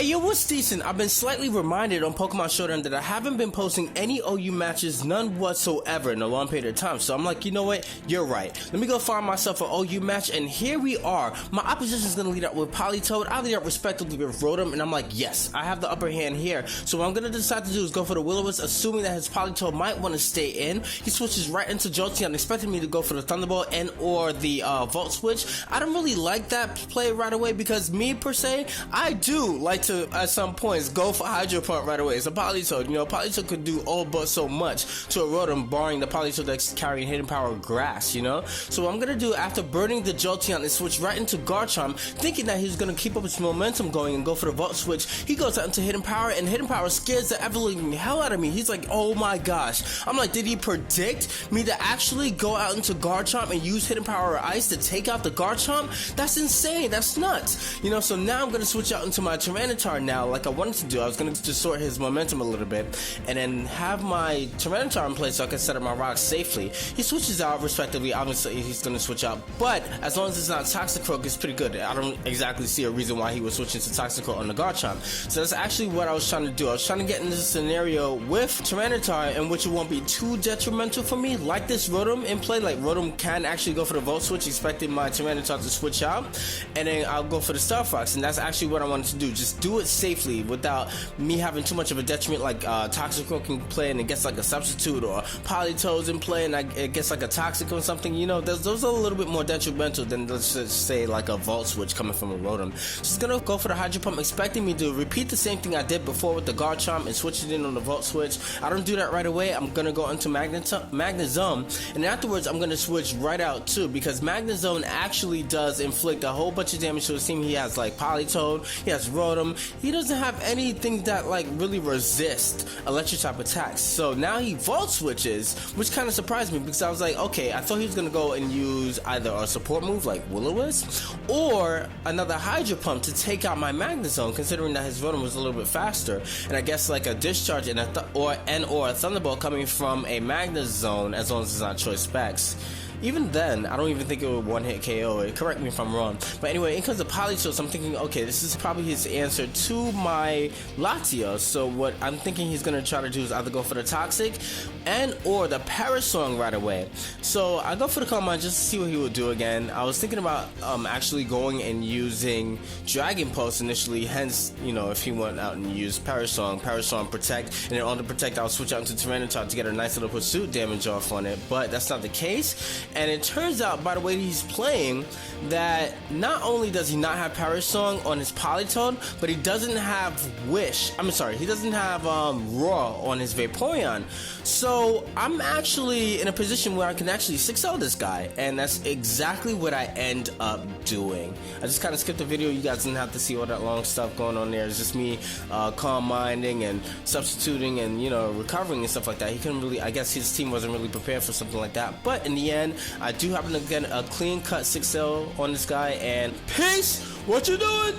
Hey yo, what's decent? I've been slightly reminded on Pokemon Showdown that I haven't been posting any OU matches, none whatsoever, in a long period of time. So I'm like, you know what? You're right. Let me go find myself an OU match, and here we are. My opposition is going to lead up with Politoed. I lead up respectively with Rotom, and I'm like, yes, I have the upper hand here. So what I'm going to decide to do is go for the Will-O-Wisp, assuming that his Politoed might want to stay in. He switches right into Jolteon, expecting me to go for the Thunderbolt and or the Volt Switch. I don't really like that play right away because me, per se, I do like to, at some points, go for Hydro Pump right away. It's a Politoed. You know, Politoed could do all but so much to a Rotom, barring the Politoed that's carrying Hidden Power Grass, you know? So what I'm gonna do after burning the Jolteon is switch right into Garchomp, thinking that he's gonna keep up his momentum going and go for the Volt Switch. He goes out into Hidden Power, and Hidden Power scares the ever-living hell out of me. He's like, oh my gosh. I'm like, did he predict me to actually go out into Garchomp and use Hidden Power or Ice to take out the Garchomp? That's insane. That's nuts. You know, so now I'm gonna switch out into my Tyranitar now, like I wanted to do. I was going to distort his momentum a little bit and then have my Tyranitar in place so I can set up my rocks safely. He switches out respectively. Obviously he's going to switch out, but as long as it's not Toxicroak, it's pretty good. I don't exactly see a reason why he was switching to Toxicroak on the Garchomp. So that's actually what I was trying to do. I was trying to get in this scenario with Tyranitar in which it won't be too detrimental for me, like this Rotom in play. Like Rotom can actually go for the Volt Switch, expecting my Tyranitar to switch out, and then I'll go for the Star Fox, and that's actually what I wanted to do. Just do it safely without me having too much of a detriment, like Toxicroak can play and it gets like a substitute, or Politoed's in play and it gets like a Toxic or something. You know, those are a little bit more detrimental than, let's just say, like a Volt Switch coming from a Rotom. Just gonna go for the Hydro Pump, expecting me to repeat the same thing I did before with the Garchomp and switch it in on the Volt Switch. I don't do that right away. I'm gonna go into Magnezone, and afterwards I'm gonna switch right out too, because Magnezone actually does inflict a whole bunch of damage to his team. He has like Politoed, he has Rotom, he doesn't have anything that like really resist electric type attacks. So now he Volt Switches, which kind of surprised me because I was like, okay, I thought he was gonna go and use either a support move like Will-O-Wisp or another Hydro Pump to take out my Magnezone, considering that his Rotom was a little bit faster, and I guess like a Discharge and or a Thunderbolt coming from a Magnezone, as long as it's not Choice Specs. Even then, I don't even think it would one-hit KO it. Correct me if I'm wrong. But anyway, in comes the Politoed, so I'm thinking, okay, this is probably his answer to my Latios. So what I'm thinking he's going to try to do is either go for the Toxic and or the Parasong right away. So I go for the Calm Mind just to see what he would do again. I was thinking about actually going and using Dragon Pulse initially, hence, you know, if he went out and used Parasong Protect, and then on the Protect I'll switch out into Tyranitar to get a nice little pursuit damage off on it, but that's not the case. And it turns out, by the way he's playing, that not only does he not have Parasong on his Politoed, but he doesn't have he doesn't have Roar on his Vaporeon. So I'm actually in a position where I can actually 6-0 this guy, and that's exactly what I end up doing. I just kind of skipped the video. You guys didn't have to see all that long stuff going on there. It's just me calm minding and substituting and, you know, recovering and stuff like that. He couldn't really, I guess his team wasn't really prepared for something like that, but in the end, I do happen to get a clean cut 6-0 on this guy, and peace! What you doing?